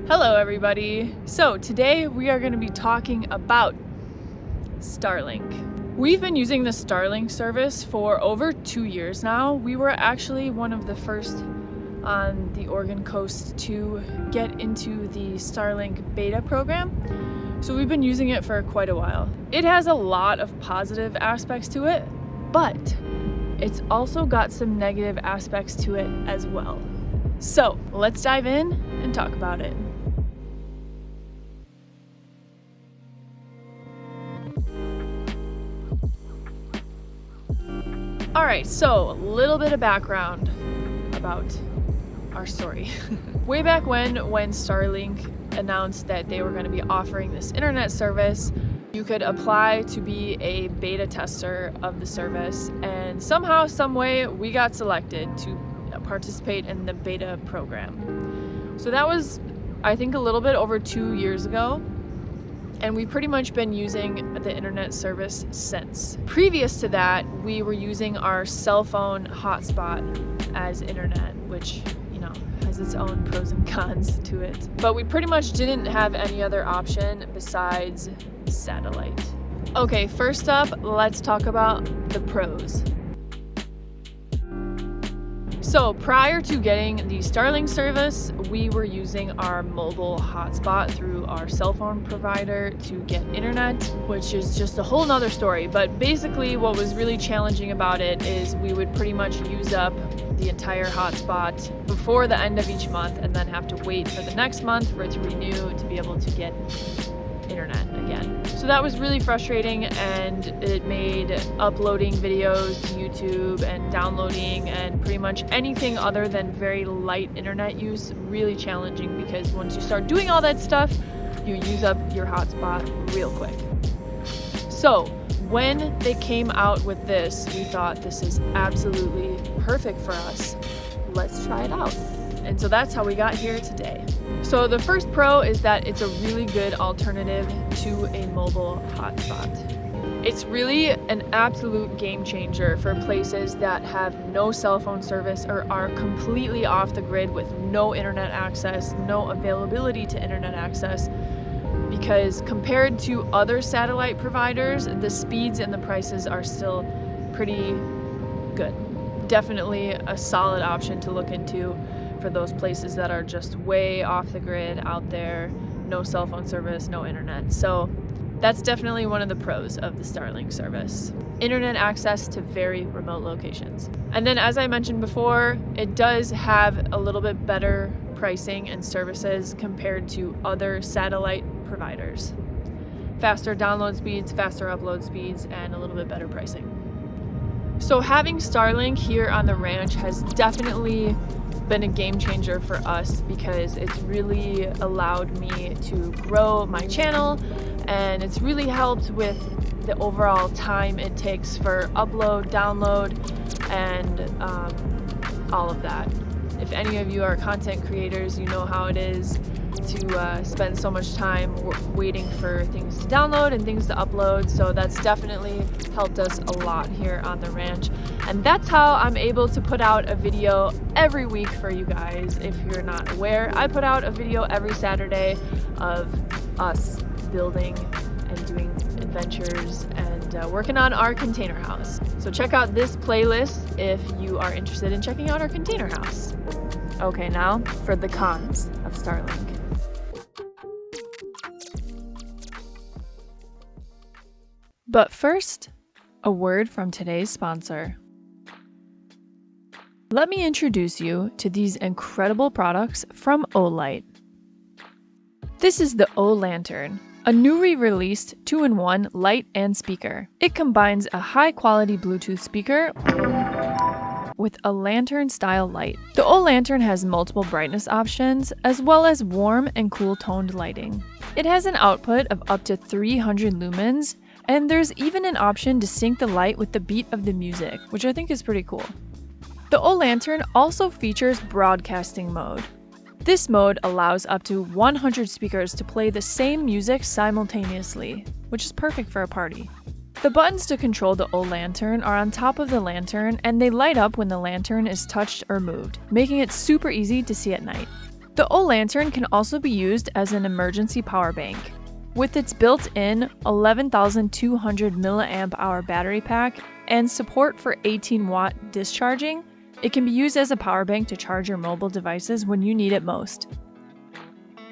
Hello everybody! So today we are going to be talking about Starlink. We've been using the Starlink service for over 2 years now. We were actually one of the first on the Oregon coast to get into the Starlink beta program. So we've been using it for quite a while. It has a lot of positive aspects to it, but it's also got some negative aspects to it as well. So let's dive in and talk about it. Alright, so a little bit of background about our story. Way back when Starlink announced that they were going to be offering this internet service, you could apply to be a beta tester of the service, and somehow, some way, we got selected to participate in the beta program. So that was, I think, a little bit over 2 years ago. And we've pretty much been using the internet service since. Previous to that, we were using our cell phone hotspot as internet, which, has its own pros and cons to it. But we pretty much didn't have any other option besides satellite. Okay, first up, let's talk about the pros. So prior to getting the Starlink service, we were using our mobile hotspot through our cell phone provider to get internet, which is just a whole nother story. But basically what was really challenging about it is we would pretty much use up the entire hotspot before the end of each month and then have to wait for the next month for it to renew to be able to get internet again. So that was really frustrating, and it made uploading videos to YouTube and downloading and pretty much anything other than very light internet use really challenging, because once you start doing all that stuff, you use up your hotspot real quick. So when they came out with this, we thought this is absolutely perfect for us. Let's try it out. And so that's how we got here today. So the first pro is that it's a really good alternative to a mobile hotspot. It's really an absolute game changer for places that have no cell phone service or are completely off the grid with no internet access, no availability to internet access, because compared to other satellite providers, the speeds and the prices are still pretty good. Definitely a solid option to look into for those places that are just way off the grid out there, no cell phone service, no internet. So that's definitely one of the pros of the Starlink service. Internet access to very remote locations. And then, as I mentioned before, it does have a little bit better pricing and services compared to other satellite providers. Faster download speeds, faster upload speeds, and a little bit better pricing. So having Starlink here on the ranch has definitely been a game changer for us, because it's really allowed me to grow my channel, and it's really helped with the overall time it takes for upload, download, and all of that. If any of you are content creators, you know how it is to spend so much time waiting for things to download and things to upload. So that's definitely helped us a lot here on the ranch, and that's how I'm able to put out a video every week for you guys. If you're not aware, I put out a video every Saturday of us building and doing adventures and working on our container house. So check out this playlist if you are interested in checking out our container house. Okay, now for the cons of Starlink. But first, a word from today's sponsor. Let me introduce you to these incredible products from Olight. This is the O-Lantern, a newly released 2-in-1 light and speaker. It combines a high-quality Bluetooth speaker with a lantern-style light. The O-Lantern has multiple brightness options, as well as warm and cool-toned lighting. It has an output of up to 300 lumens, and there's even an option to sync the light with the beat of the music, which I think is pretty cool. The O-Lantern also features broadcasting mode. This mode allows up to 100 speakers to play the same music simultaneously, which is perfect for a party. The buttons to control the O-Lantern are on top of the lantern, and they light up when the lantern is touched or moved, making it super easy to see at night. The O-Lantern can also be used as an emergency power bank. With its built-in 11,200 mAh battery pack and support for 18-watt discharging, it can be used as a power bank to charge your mobile devices when you need it most.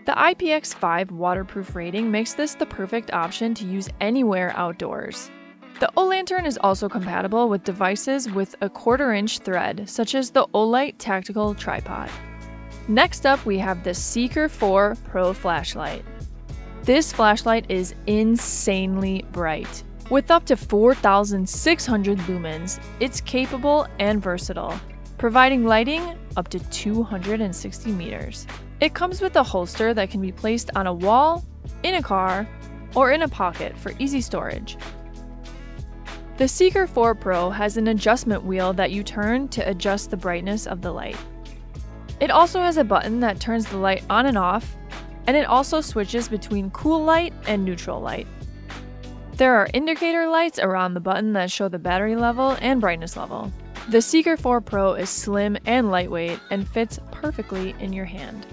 The IPX5 waterproof rating makes this the perfect option to use anywhere outdoors. The O-Lantern is also compatible with devices with a 1/4-inch thread, such as the Olight tactical tripod. Next up, we have the Seeker 4 Pro flashlight. This flashlight is insanely bright. With up to 4,600 lumens, it's capable and versatile, providing lighting up to 260 meters. It comes with a holster that can be placed on a wall, in a car, or in a pocket for easy storage. The Seeker 4 Pro has an adjustment wheel that you turn to adjust the brightness of the light. It also has a button that turns the light on and off, and it also switches between cool light and neutral light. There are indicator lights around the button that show the battery level and brightness level. The Seeker 4 Pro is slim and lightweight and fits perfectly in your hand.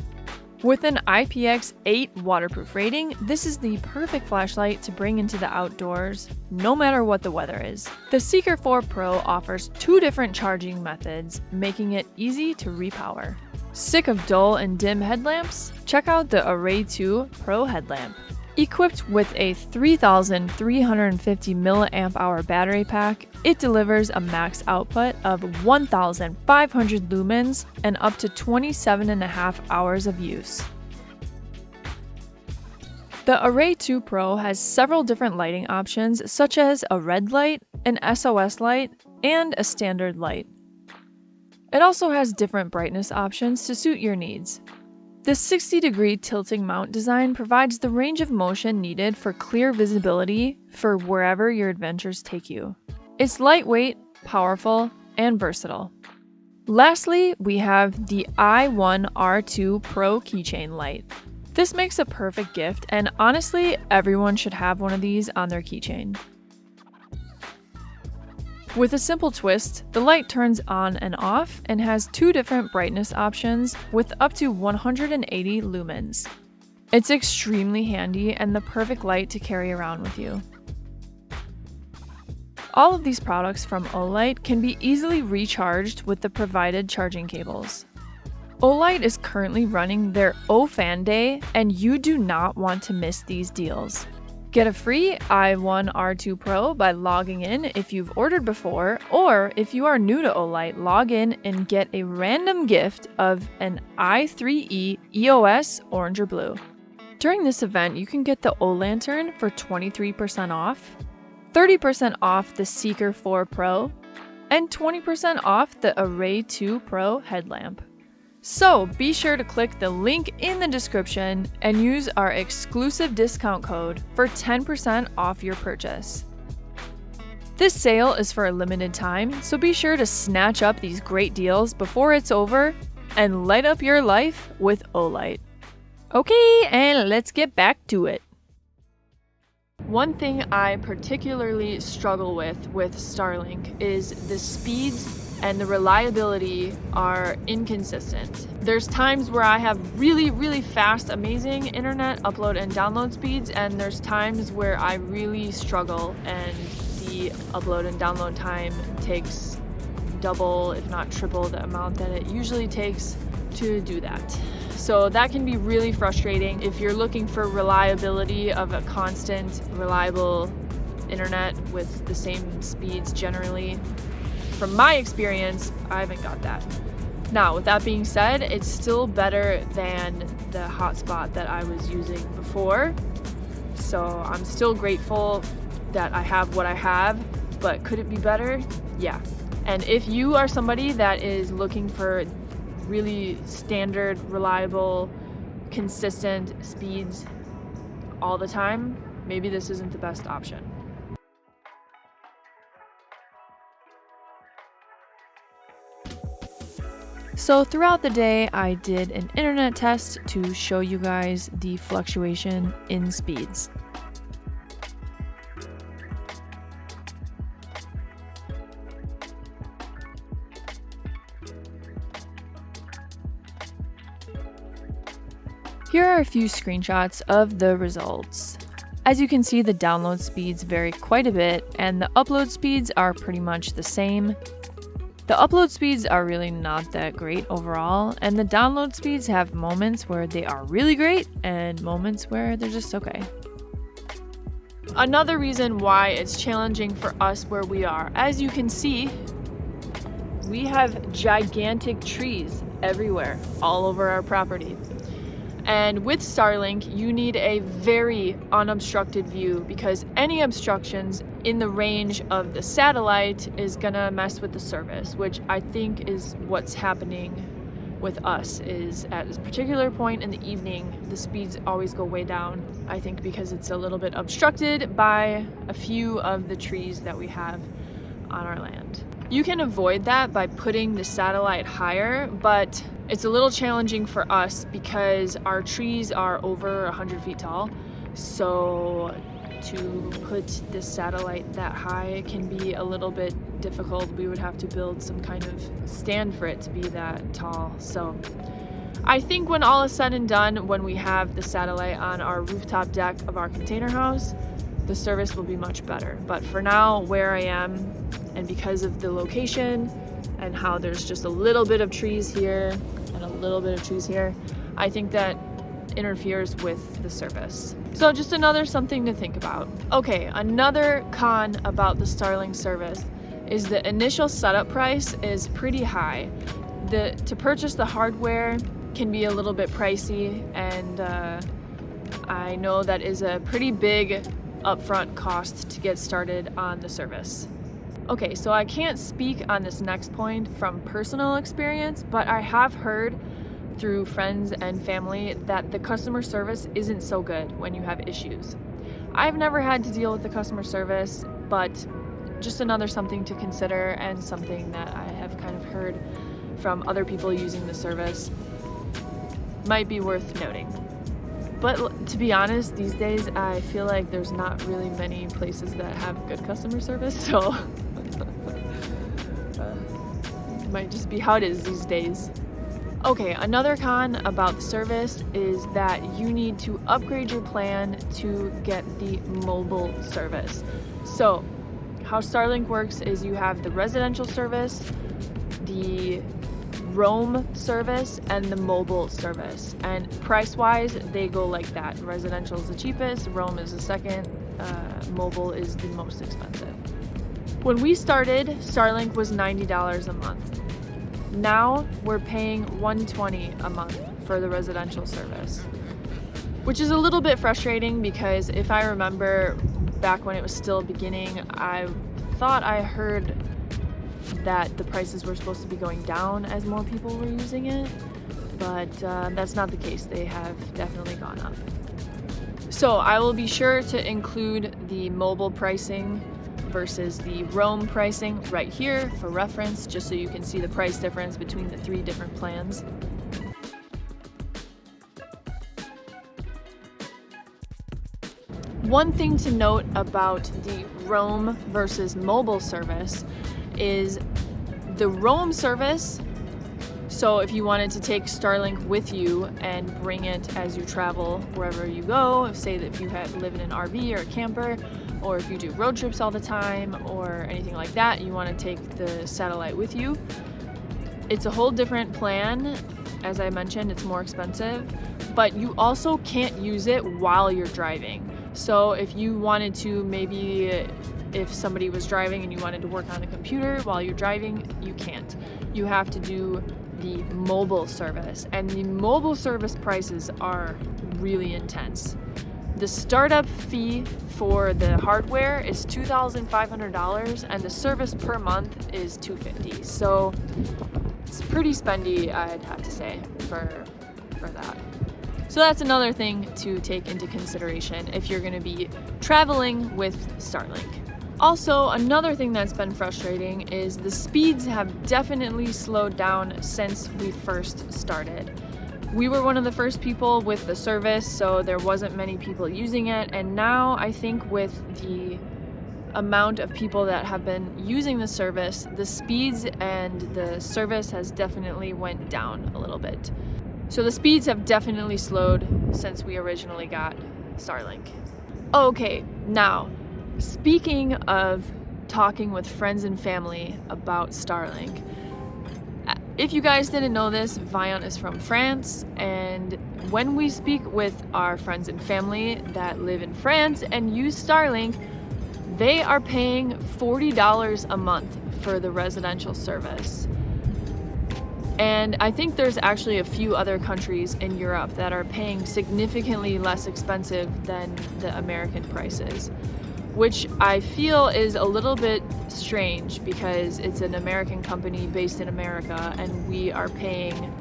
With an IPX8 waterproof rating, this is the perfect flashlight to bring into the outdoors, no matter what the weather is. The Seeker 4 Pro offers 2 different charging methods, making it easy to repower. Sick of dull and dim headlamps? Check out the Array 2 Pro headlamp. Equipped with a 3,350 mAh battery pack, it delivers a max output of 1,500 lumens and up to 27.5 hours of use. The Array 2 Pro has several different lighting options, such as a red light, an SOS light, and a standard light. It also has different brightness options to suit your needs. The 60-degree tilting mount design provides the range of motion needed for clear visibility for wherever your adventures take you. It's lightweight, powerful, and versatile. Lastly, we have the i1R2 Pro keychain light. This makes a perfect gift, and honestly, everyone should have one of these on their keychain. With a simple twist, the light turns on and off and has 2 different brightness options with up to 180 lumens. It's extremely handy and the perfect light to carry around with you. All of these products from Olight can be easily recharged with the provided charging cables. Olight is currently running their O-Fan Day, and you do not want to miss these deals. Get a free i1R2 Pro by logging in if you've ordered before, or if you are new to Olight, log in and get a random gift of an i3E EOS orange or blue. During this event, you can get the O-Lantern for 23% off, 30% off the Seeker 4 Pro, and 20% off the Array 2 Pro headlamp. So be sure to click the link in the description and use our exclusive discount code for 10% off your purchase. This sale is for a limited time, so be sure to snatch up these great deals before it's over and light up your life with Olight. Okay, and let's get back to it. One thing I particularly struggle with Starlink is the speeds and the reliability are inconsistent. There's times where I have really, really fast, amazing internet upload and download speeds, and there's times where I really struggle and the upload and download time takes double, if not triple, the amount that it usually takes to do that. So that can be really frustrating if you're looking for reliability of a constant, reliable internet with the same speeds generally. From my experience, I haven't got that. Now, with that being said, it's still better than the hotspot that I was using before. So I'm still grateful that I have what I have, but could it be better? Yeah. And if you are somebody that is looking for really standard, reliable, consistent speeds all the time, maybe this isn't the best option. So throughout the day, I did an internet test to show you guys the fluctuation in speeds. Here are a few screenshots of the results. As you can see, the download speeds vary quite a bit, and the upload speeds are pretty much the same. The upload speeds are really not that great overall, and the download speeds have moments where they are really great and moments where they're just okay. Another reason why it's challenging for us where we are, as you can see, we have gigantic trees everywhere, all over our property. And with Starlink, you need a very unobstructed view because any obstructions in the range of the satellite is gonna mess with the service, which I think is what's happening with us, is at this particular point in the evening, the speeds always go way down. I think because it's a little bit obstructed by a few of the trees that we have on our land. You can avoid that by putting the satellite higher, but it's a little challenging for us because our trees are over 100 feet tall. So to put the satellite that high can be a little bit difficult. We would have to build some kind of stand for it to be that tall. So I think when all is said and done, when we have the satellite on our rooftop deck of our container house, the service will be much better. But for now, where I am, and because of the location and how there's just a little bit of trees here and a little bit of trees here, I think that interferes with the service. So just another something to think about. Okay, another con about the Starlink service is the initial setup price is pretty high. To purchase the hardware can be a little bit pricey, and I know that is a pretty big upfront cost to get started on the service. Okay, so I can't speak on this next point from personal experience, but I have heard through friends and family that the customer service isn't so good when you have issues. I've never had to deal with the customer service, but just another something to consider and something that I have kind of heard from other people using the service might be worth noting. But to be honest, these days I feel like there's not really many places that have good customer service, so it might just be how it is these days. Okay, another con about the service is that you need to upgrade your plan to get the mobile service. So how Starlink works is you have the residential service, the roam service, and the mobile service. And price-wise, they go like that. Residential is the cheapest, roam is the second, mobile is the most expensive. When we started, Starlink was $90 a month. Now we're paying $120 a month for the residential service, which is a little bit frustrating because if I remember back when it was still beginning, I thought I heard that the prices were supposed to be going down as more people were using it, but that's not the case. They have definitely gone up. So I will be sure to include the mobile pricing versus the roam pricing right here for reference, just so you can see the price difference between the three different plans. One thing to note about the roam versus mobile service is the roam service. So if you wanted to take Starlink with you and bring it as you travel wherever you go, say that if you live in an RV or a camper, or if you do road trips all the time or anything like that, you want to take the satellite with you, it's a whole different plan. As I mentioned, it's more expensive, but you also can't use it while you're driving. So if you wanted to, maybe if somebody was driving and you wanted to work on the computer while you're driving, you can't. You have to do the mobile service, and the mobile service prices are really intense. The startup fee for the hardware is $2,500 and the service per month is $250. So it's pretty spendy, I'd have to say, for that. So that's another thing to take into consideration if you're going to be traveling with Starlink. Also, another thing that's been frustrating is the speeds have definitely slowed down since we first started. We were one of the first people with the service, so there wasn't many people using it, and now I think with the amount of people that have been using the service, the speeds and the service has definitely went down a little bit. So the speeds have definitely slowed since we originally got Starlink. Okay, now, speaking of talking with friends and family about Starlink, if you guys didn't know this, Viant is from France, and when we speak with our friends and family that live in France and use Starlink, they are paying $40 a month for the residential service. And I think there's actually a few other countries in Europe that are paying significantly less expensive than the American prices, which I feel is a little bit strange because it's an American company based in America and we are paying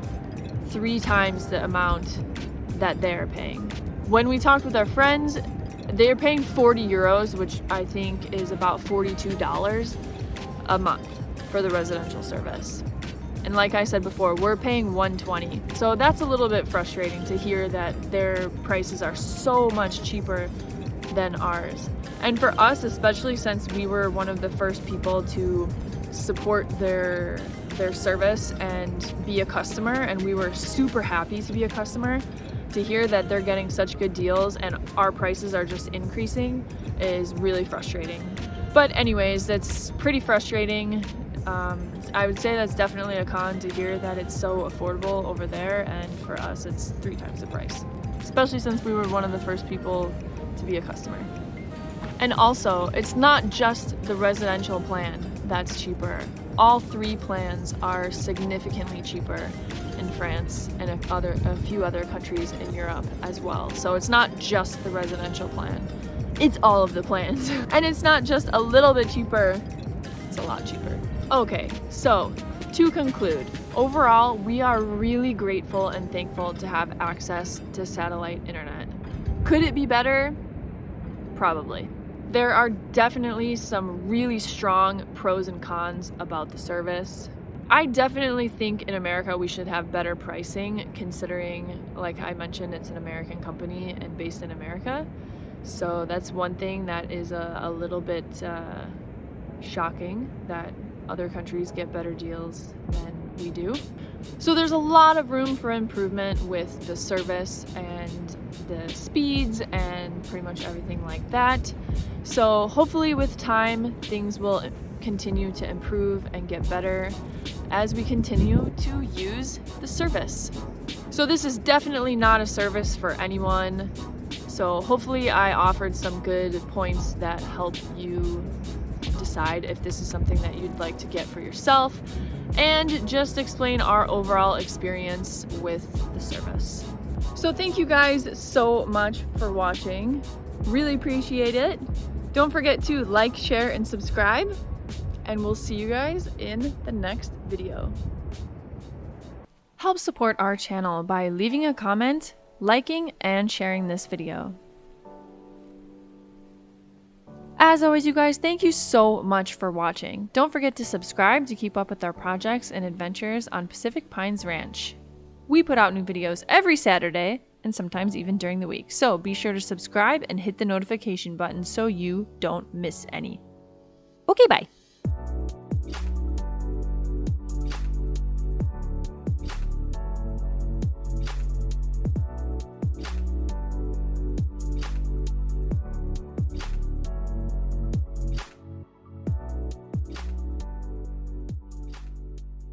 3 times the amount that they're paying. When we talked with our friends, they're paying 40 euros, which I think is about $42 a month for the residential service. And like I said before, we're paying $120. So that's a little bit frustrating to hear that their prices are so much cheaper than ours. And for us, especially since we were one of the first people to support their service and be a customer, and we were super happy to be a customer, to hear that they're getting such good deals and our prices are just increasing is really frustrating. But anyways, that's pretty frustrating. I would say that's definitely a con to hear that it's so affordable over there, and for us it's 3 times the price, especially since we were one of the first people to be a customer. And also, it's not just the residential plan that's cheaper. All 3 plans are significantly cheaper in France and a few other countries in Europe as well. So it's not just the residential plan, it's all of the plans. And it's not just a little bit cheaper, it's a lot cheaper. Okay, so to conclude, overall, we are really grateful and thankful to have access to satellite internet. Could it be better? Probably. There are definitely some really strong pros and cons about the service. I definitely think in America we should have better pricing, considering, like I mentioned, it's an American company and based in America. So that's one thing that is a little bit shocking, that other countries get better deals than we do. So there's a lot of room for improvement with the service and the speeds and pretty much everything like that. So hopefully with time, things will continue to improve and get better as we continue to use the service. So this is definitely not a service for anyone. So hopefully I offered some good points that help you decide if this is something that you'd like to get for yourself, and just explain our overall experience with the service. So thank you guys so much for watching. Really appreciate it. Don't forget to like, share, and subscribe, and we'll see you guys in the next video. Help support our channel by leaving a comment, liking, and sharing this video. As always, you guys, thank you so much for watching. Don't forget to subscribe to keep up with our projects and adventures on Pacific Pines Ranch. We put out new videos every Saturday and sometimes even during the week, so be sure to subscribe and hit the notification button so you don't miss any. Okay, bye.